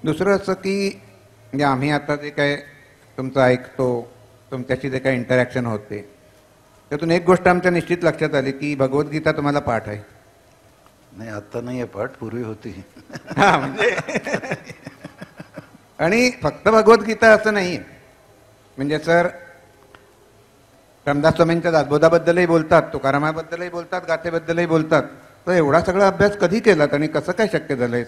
दुसरं असं की म्हणजे आम्ही आता जे काय तुमचं ऐकतो, तुमच्याशी जे काही इंटरॅक्शन होते, त्यातून एक गोष्ट आमच्या निश्चित लक्षात आली की भगवद्गीता तुम्हाला पाठ आहे. नाही, आता नाही आहे पाठ, पूर्वी होती. हा म्हणजे आणि फक्त भगवद्गीता असं नाही आहे. म्हणजे सर रामदास स्वामींच्या दासबोधाबद्दलही बोलतात, तुकारामाबद्दलही बोलतात, गाथेबद्दलही बोलतात. तर एवढा सगळा अभ्यास कधी केलात आणि कसं काय शक्य झालं हे?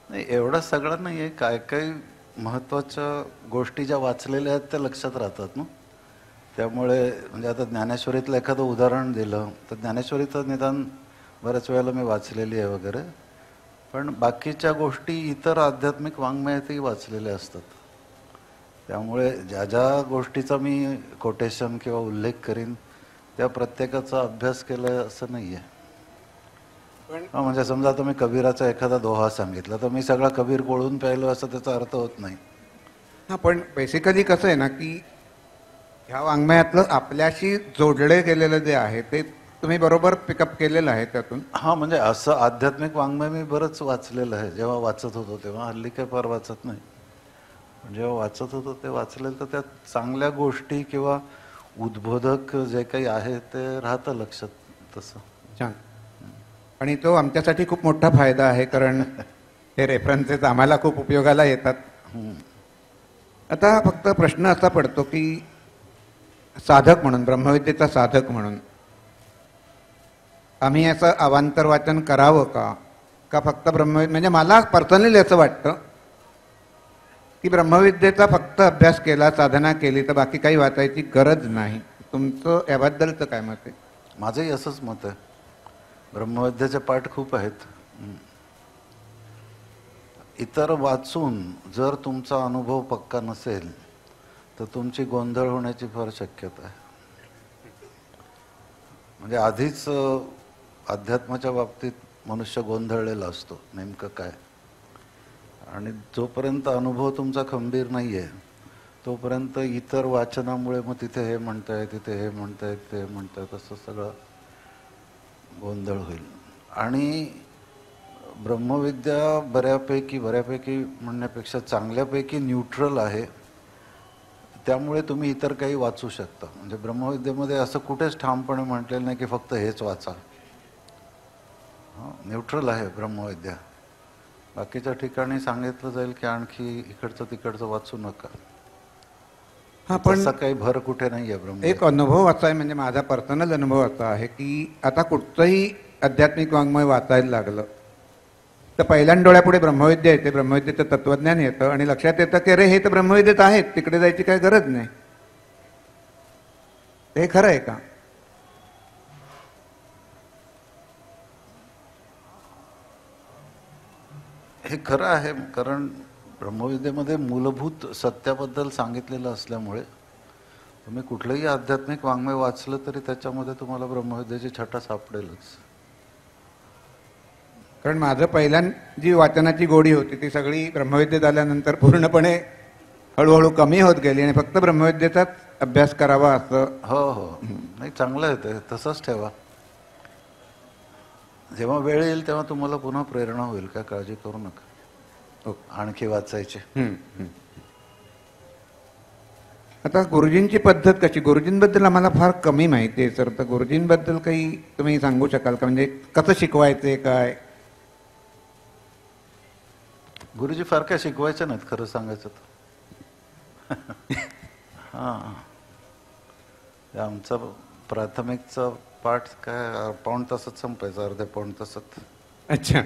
नाही, एवढा सगळा नाही आहे. काय काय महत्त्वाच्या गोष्टी ज्या वाचलेल्या आहेत त्या लक्षात राहतात ना. त्यामुळे म्हणजे आता ज्ञानेश्वरीतलं एखादं उदाहरण दिलं तर ज्ञानेश्वरीचं निदान बऱ्याच वेळेला मी वाचलेली आहे वगैरे, पण बाकीच्या गोष्टी इतर आध्यात्मिक वाङ्मयातही वाचलेल्या असतात. त्यामुळे ज्या ज्या गोष्टीचा मी कोटेशन किंवा उल्लेख करीन त्या प्रत्येकाचा अभ्यास केला असं नाही आहे. म्हणजे समजा आता मी कबीराचा एखादा दोहा सांगितला तर मी सगळा कबीर कोळून प्यायलो असं त्याचा अर्थ होत नाही. हां, पण बेसिकली कसं आहे ना की ह्या वाङ्मयातलं आपल्याशी जोडले गेलेलं जे आहे ते तुम्ही बरोबर पिकअप केलेलं आहे त्यातून. हां, म्हणजे असं आध्यात्मिक वाङ्मय मी बरंच वाचलेलं आहे. जेव्हा वाचत होतो तेव्हा, हल्ली काय फार वाचत नाही. जेव्हा वाचत होतो ते वाचलेलं तर त्यात चांगल्या गोष्टी किंवा उद्बोधक जे काही आहे ते राहतं लक्षात तसं. छान. आणि तो आमच्यासाठी खूप मोठा फायदा आहे, कारण हे रेफरन्सेस आम्हाला खूप उपयोगाला येतात. आता फक्त प्रश्न असा पडतो की साधक म्हणून, ब्रह्मविद्येचा साधक म्हणून आम्ही असं अवांतर वाचन करावं का फक्त ब्रह्मविद्या, म्हणजे मला पर्सनली असं वाटतं की ब्रह्मविद्येचा फक्त अभ्यास केला, साधना केली तर बाकी काही वाचायची गरज नाही. तुमचं याबद्दलचं काय मत आहे? माझंही असंच मत आहे. ब्रह्मविद्येचे पाठ खूप आहेत. इतर वाचून जर तुमचा अनुभव पक्का नसेल तर तुमची गोंधळ होण्याची फार शक्यता आहे. म्हणजे आधीच अध्यात्माच्या बाबतीत मनुष्य गोंधळलेला असतो नेमकं काय, आणि जोपर्यंत अनुभव तुमचा खंबीर नाही आहे तोपर्यंत इतर वाचनामुळे मग तिथे हे म्हणताय, तिथे हे म्हणताय, ते म्हणताय, तसं सगळं गोंधळ होईल. आणि ब्रह्मविद्या बऱ्यापैकी म्हणण्यापेक्षा चांगल्यापैकी न्यूट्रल आहे. त्यामुळे तुम्ही इतर काही वाचू शकता. म्हणजे ब्रह्मविद्येमध्ये असं कुठेच ठामपणे म्हटलेलं नाही की फक्त हेच वाचा. न्यूट्रल आहे ब्रह्मविद्या. बाकीच्या ठिकाणी सांगितलं जाईल की आणखी इकडचं तिकडचं वाचू नका. हां, पण काही भर कुठे नाही आहे ब्रह्म. एक अनुभव असा आहे, म्हणजे माझा पर्सनल अनुभव असा आहे की आता कुठचंही आध्यात्मिक वाङ्मय वाचायला लागलं तर पहिल्यांदा डोळ्यापुढे ब्रह्मविद्या येते, ब्रह्मविद्येचं तत्वज्ञान येतं आणि लक्षात येतं की अरे हे तर ब्रह्मविद्येत आहेत, तिकडे जायची काही गरज नाही. हे खरं आहे का? हे खरं आहे, कारण ब्रह्मविद्येमध्ये मूलभूत सत्याबद्दल सांगितलेलं असल्यामुळे तुम्ही कुठलंही आध्यात्मिक वाङ्मय वाचलं तरी त्याच्यामध्ये तुम्हाला ब्रह्मविद्येची छटा सापडेलच. कारण माझं पहिल्यांदा जी वाचनाची गोडी होती ती सगळी ब्रह्मविद्येत आल्यानंतर पूर्णपणे हळूहळू कमी होत गेली आणि फक्त ब्रह्मविद्येचाच अभ्यास करावा असं. हो, नाही, चांगलं आहे ते, तसंच ठेवा. जेव्हा वेळ येईल तेव्हा तुम्हाला पुन्हा प्रेरणा होईल, काय काळजी करू नका आणखी वाचायचे. आता गुरुजींची पद्धत कशी? गुरुजींबद्दल आम्हाला फार कमी माहिती आहे सर, तर गुरुजींबद्दल काही तुम्ही सांगू शकाल का? म्हणजे कसं शिकवायचे काय? गुरुजी फार काय शिकवायचे नाहीत खरं सांगायचं तर. हां, आमचा प्राथमिकचा पाठ काय पाऊण तासात संपायचा, अर्ध्या पाऊण तासात. अच्छा.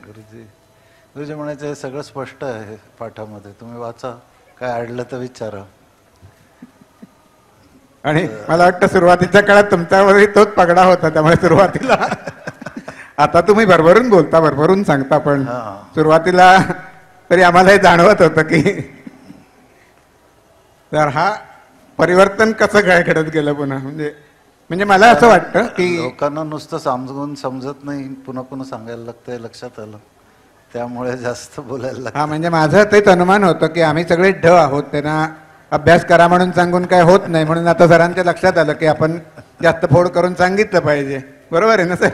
गुरुजी म्हणायचं हे सगळं स्पष्ट आहे पाठामध्ये, तुम्ही वाचा, काय अडलं तर विचारा. आणि मला वाटतं सुरुवातीच्या काळात तुमच्यावरही तोच पगडा होता, त्यामुळे सुरुवातीला आता तुम्ही भरभरून बोलता, भरभरून सांगता, पण सुरुवातीला तरी आम्हाला हे जाणवत होतं की तर हा परिवर्तन कसं काय घडत गेलं पुन्हा. म्हणजे मला असं वाटतं की लोकांना नुसतं समजत नाही, पुन्हा पुन्हा सांगायला लागतंय, लक्षात आलं, त्यामुळे जास्त बोलायला लागतं. हा, म्हणजे माझं तेच अनुमान होतं की आम्ही सगळे ढ आहोत, त्यांना अभ्यास करा म्हणून सांगून काय होत नाही, म्हणून आता सरांच्या लक्षात आलं की आपण जास्त फोड करून सांगितलं पाहिजे. बरोबर आहे ना सर?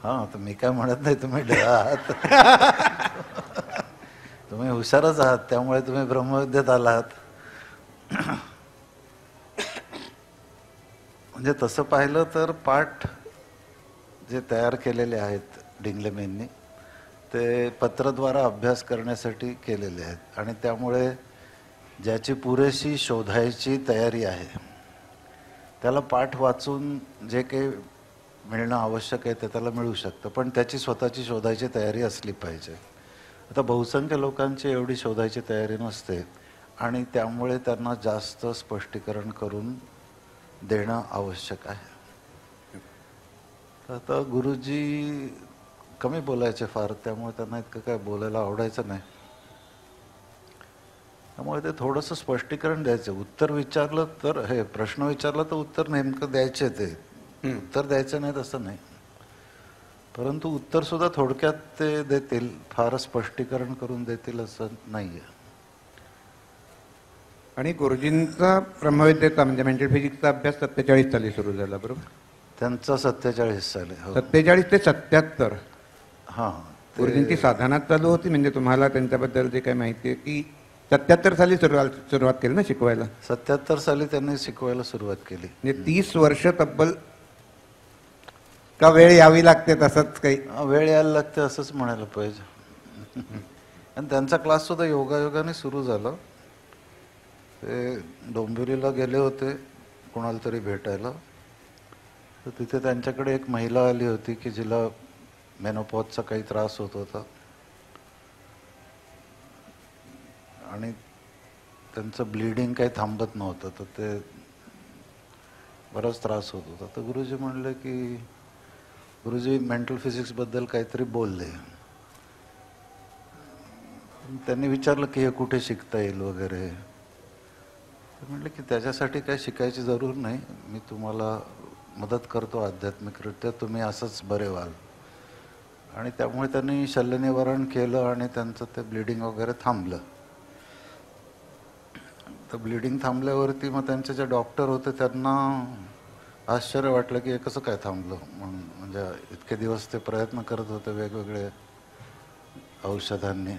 हां, तर मी काय म्हणत नाही, तुम्ही आहात. तुम्ही हुशारच आहात, त्यामुळे तुम्ही ब्रह्मविद्येत आलात. म्हणजे तसं पाहिलं तर पाठ जे तयार केलेले आहेत डिंगलेमेंनी, ते पत्रद्वारा अभ्यास करण्यासाठी केलेले आहेत. आणि त्यामुळे ज्याची पुरेशी शोधायची तयारी आहे त्याला पाठ वाचून जे काही मिळणं आवश्यक आहे ते त्याला मिळू शकतं, पण त्याची स्वतःची शोधायची तयारी असली पाहिजे. आता बहुसंख्य लोकांची एवढी शोधायची तयारी नसते आणि त्यामुळे त्यांना जास्त स्पष्टीकरण करून देणं आवश्यक आहे. आता गुरुजी कमी बोलायचे फार, त्यामुळे त्यांना इतकं काय बोलायला आवडायचं नाही. त्यामुळे ते थोडंसं स्पष्टीकरण द्यायचं. उत्तर विचारलं तर, हे प्रश्न विचारला तर उत्तर नेमकं द्यायचे, ते उत्तर द्यायचं नाही तसं नाही, परंतु उत्तर सुद्धा थोडक्यात ते देतील, फार स्पष्टीकरण करून देतील असं नाहीये. आणि गुरुजींचा ब्रह्मविद्येचा म्हणजे मेंटल फिजिक्सचा अभ्यास 47 साली सुरू झाला, बरोबर? त्यांचा 47 साली. 47 ते 77. हां, गुरुजींची साधना चालू होती, म्हणजे तुम्हाला त्यांच्याबद्दल जे काही माहिती आहे की 77 साली सुरुवात केली ना शिकवायला? 77 साली त्यांनी शिकवायला सुरुवात केली. म्हणजे 30 वर्ष तब्बल का वेळ यावी लागते तसंच काही? वेळ यायला लागते असंच म्हणायला पाहिजे. आणि त्यांचा क्लास सुद्धा योगायोगाने सुरू झाला. ते डोंबिवलीला गेले होते कोणाला तरी भेटायला, तर तिथे त्यांच्याकडे एक महिला आली होती की जिला मेनोपॉजचा काही त्रास होत होता आणि त्यांचं ब्लिडिंग काही थांबत नव्हतं, तर ते बराच त्रास होत होता. तर गुरुजी म्हणले की, गुरुजी मेंटल फिजिक्सबद्दल काहीतरी बोलले. त्यांनी विचारलं की हे कुठे शिकता येईल वगैरे. तर म्हटलं की त्याच्यासाठी काही शिकायची जरूर नाही, मी तुम्हाला मदत करतो आध्यात्मिकरित्या, तुम्ही असंच बरे व्हाल. आणि त्यामुळे त्यांनी शल्यनिवारण केलं आणि त्यांचं ते ब्लिडिंग वगैरे थांबलं. तर ब्लिडिंग थांबल्यावरती मग त्यांचे जे डॉक्टर होते त्यांना आश्चर्य वाटलं की हे कसं काय थांबलं म्हणून. म्हणजे इतके दिवस ते प्रयत्न करत होते वेगवेगळे औषधांनी.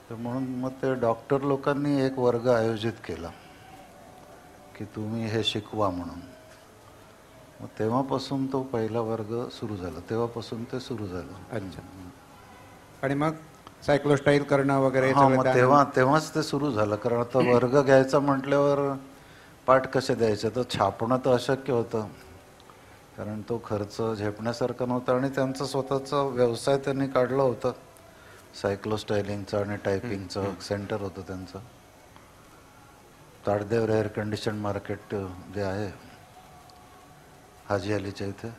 तर म्हणून मग ते डॉक्टर लोकांनी एक वर्ग आयोजित केला की तुम्ही हे शिकवा म्हणून. मग तेव्हापासून तो पहिला वर्ग सुरू झाला, तेव्हापासून ते सुरू झालं. अच्छा. आणि मग सायक्लोस्टाईल करणं वगैरे हां, मग तेव्हाच ते सुरू झालं. कारण आता वर्ग घ्यायचा म्हटल्यावर पाठ कसे द्यायचे, तर छापणं तर अशक्य होतं, कारण तो खर्च झेपण्यासारखा नव्हता. आणि त्यांचा स्वतःचा व्यवसाय त्यांनी काढला होता, सायक्लोस्टायलिंगचं आणि टायपिंगचं सेंटर होतं त्यांचं. ताडदेव एअर कंडिशन मार्केट जे आहे हाजी अलीच्या इथे,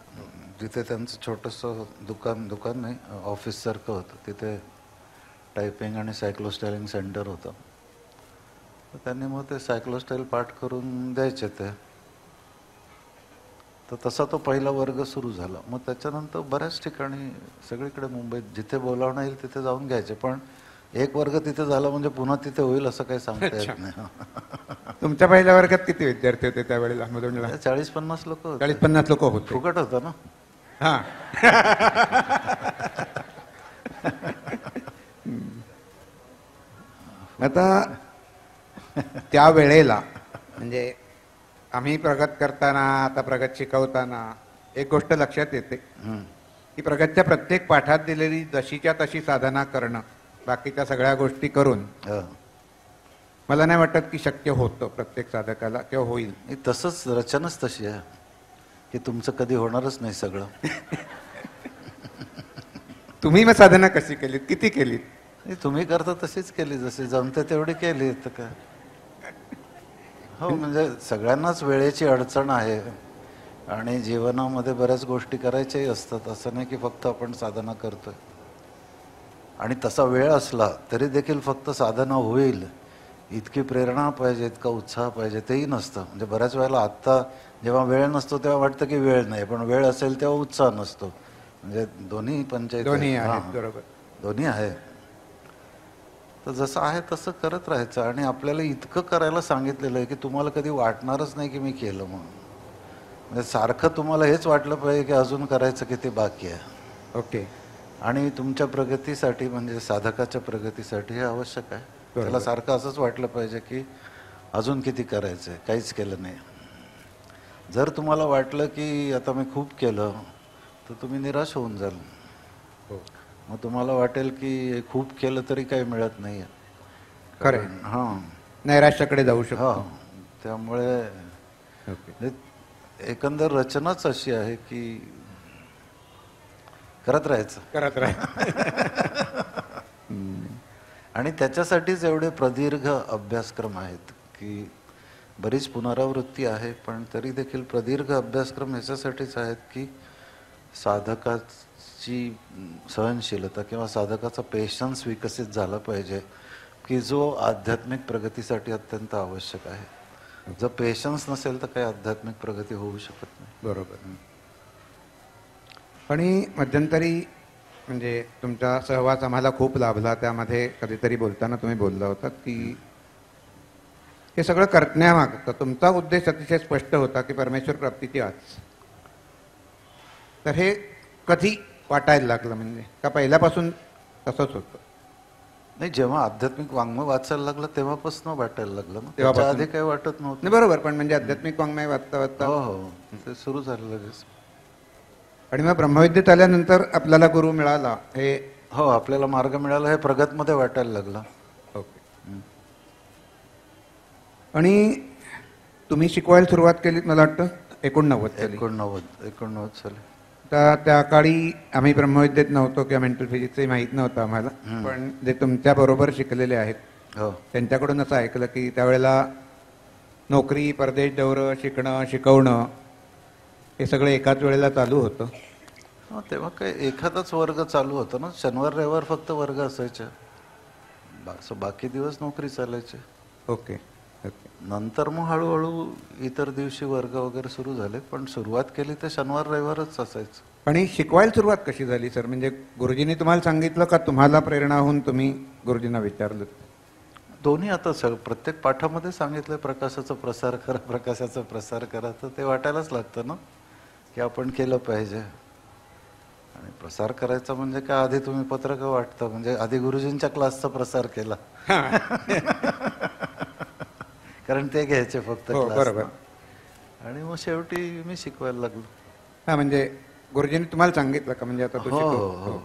तिथे त्यांचं छोटंसं दुकान नाही, ऑफिससारखं होतं. तिथे टायपिंग आणि सायक्लोस्टायलिंग सेंटर होतं. तर त्यांनी मग ते सायक्लोस्टाईल पाठ करून द्यायचे ते. तर तसा तो पहिला वर्ग सुरू झाला. मग त्याच्यानंतर बऱ्याच ठिकाणी सगळीकडे मुंबईत जिथे बोलावणं येईल तिथे जाऊन घ्यायचे. पण एक वर्ग तिथे झाला म्हणजे पुन्हा तिथे होईल असं काही सांगता येत नाही. तुमच्या पहिल्या वर्गात किती विद्यार्थी होते त्यावेळेला? 40-50 लोक होते. 40-50 लोक होते. फुकट होतं ना. हां. आता त्या वेळेला म्हणजे आम्ही प्रगत करताना, आता प्रगत शिकवताना एक गोष्ट लक्षात येते की प्रगतच्या प्रत्येक पाठात दिलेली जशीच्या तशी साधना करणं, बाकीच्या सगळ्या गोष्टी करून मला नाही वाटत की शक्य होतं प्रत्येक साधकाला किंवा होईल. तसंच रचनाच तशी आहे की तुमचं कधी होणारच नाही सगळं. तुम्ही मग साधना कशी केलीत, किती केलीत? तुम्ही करता तशीच केली, जशी जमते तेवढी केली. तर काय हो, म्हणजे सगळ्यांनाच वेळेची अडचण आहे आणि जीवनामध्ये बऱ्याच गोष्टी करायच्याही असतात. असं नाही की फक्त आपण साधना करतोय. आणि तसा वेळ असला तरी देखील फक्त साधना होईल इतकी प्रेरणा पाहिजे, इतका उत्साह पाहिजे, तेही नसतं. म्हणजे बऱ्याच वेळेला आत्ता जेव्हा वेळ नसतो तेव्हा वाटतं की वेळ नाही, पण वेळ असेल तेव्हा उत्साह नसतो. म्हणजे दोन्ही पंचायत, दोन्ही आहेत. बरोबर, दोन्ही आहे. तर जसं आहे तसं करत राहायचं. आणि आपल्याला इतकं करायला सांगितलेलं आहे की तुम्हाला कधी वाटणारच नाही की मी केलं म्हणून. म्हणजे सारखं तुम्हाला हेच वाटलं पाहिजे की अजून करायचं किती बाकी आहे. ओके. आणि तुमच्या प्रगतीसाठी म्हणजे साधकाच्या प्रगतीसाठी हे आवश्यक आहे. त्याला सारखं असंच वाटलं पाहिजे की अजून किती करायचं आहे, काहीच केलं नाही. जर तुम्हाला वाटलं की आता मी खूप केलं तर तुम्ही निराश होऊन जाल. हो. मग तुम्हाला वाटेल की खूप केलं तरी काही मिळत नाही आहे. खरं आहे. हां नैराश्याकडे जाऊ हां शकतो. त्यामुळे ओके. एकंदर रचनाच अशी आहे की करत राहायचं. करत राहा. आणि त्याच्यासाठीच एवढे प्रदीर्घ अभ्यासक्रम आहेत की बरीच पुनरावृत्ती आहे, पण तरी देखील प्रदीर्घ अभ्यासक्रम ह्याच्यासाठीच आहेत की साधकाची सहनशीलता किंवा साधकाचा पेशन्स विकसित झाला पाहिजे, की जो आध्यात्मिक प्रगतीसाठी अत्यंत आवश्यक आहे. जर पेशन्स नसेल तर काही आध्यात्मिक प्रगती होऊ शकत नाही. बरोबर. आणि मध्यंतरी म्हणजे तुमचा सहवास आम्हाला खूप लाभला. त्यामध्ये कधीतरी बोलताना तुम्ही बोलला होतात की हे सगळं करण्यामागचा तुमचा उद्देश अतिशय स्पष्ट होता की परमेश्वर प्राप्तीची आज. तर हे कधी वाटायला लागलं, म्हणजे का पहिल्यापासून तसंच होतं? नाही, जेव्हा आध्यात्मिक वाङ्मय वाचायला लागलं तेव्हापासून वाटायला लागलं ना. तेव्हापासून? त्याच्या आधी काही वाटत नव्हतं. नाही, बरोबर. पण म्हणजे आध्यात्मिक वाङ्मय वाचता वाचता. हो हो, ते सुरू झालं लगेच. आणि मग ब्रह्मविद्येत आल्यानंतर आपल्याला गुरु मिळाला हे. हो, आपल्याला मार्ग मिळाला हे प्रगतमध्ये वाटायला लागलं. ओके. आणि तुम्ही शिकवायला सुरुवात केलीत मला वाटतं 89 साली. 89 साली. तर त्या काळी आम्ही ब्रह्मविद्येत नव्हतो किंवा मेंटल फिजिक्सही माहीत नव्हतं आम्हाला. पण जे तुमच्या बरोबर शिकलेले आहेत हो, त्यांच्याकडून असं ऐकलं की त्यावेळेला नोकरी, परदेश दौरं, शिकणं, शिकवणं हे सगळं एकाच वेळेला चालू होतं. हो, तेव्हा काय एखादाच वर्ग चालू होता ना. शनिवार रविवार फक्त वर्ग असायचे, बाकी दिवस नोकरी चालायची. ओके. ओके. नंतर मग हळूहळू इतर दिवशी वर्ग वगैरे सुरू झाले, पण सुरुवात केली तर शनिवार रविवारच असायचं. आणि शिकवायला सुरुवात कशी झाली सर? म्हणजे गुरुजींनी तुम्हाला सांगितलं का तुम्हाला प्रेरणा होऊन तुम्ही गुरुजींना विचारलं? दोन्ही. आता प्रत्येक पाठामध्ये सांगितलं प्रकाशाचा प्रसार करा, प्रकाशाचा प्रसार करा, तर ते वाटायलाच लागतं ना की आपण केलं पाहिजे. आणि प्रसार करायचा म्हणजे काय, आधी तुम्ही पत्रक वाटतं, म्हणजे आधी गुरुजींच्या क्लासचा प्रसार केला. कारण ते घ्यायचे फक्त हो, क्लास. बरोबर. आणि मग शेवटी मी शिकवायला लागलो. हा, म्हणजे गुरुजींनी तुम्हाला सांगितलं का म्हणजे आता तू हो शिकव? हो हो.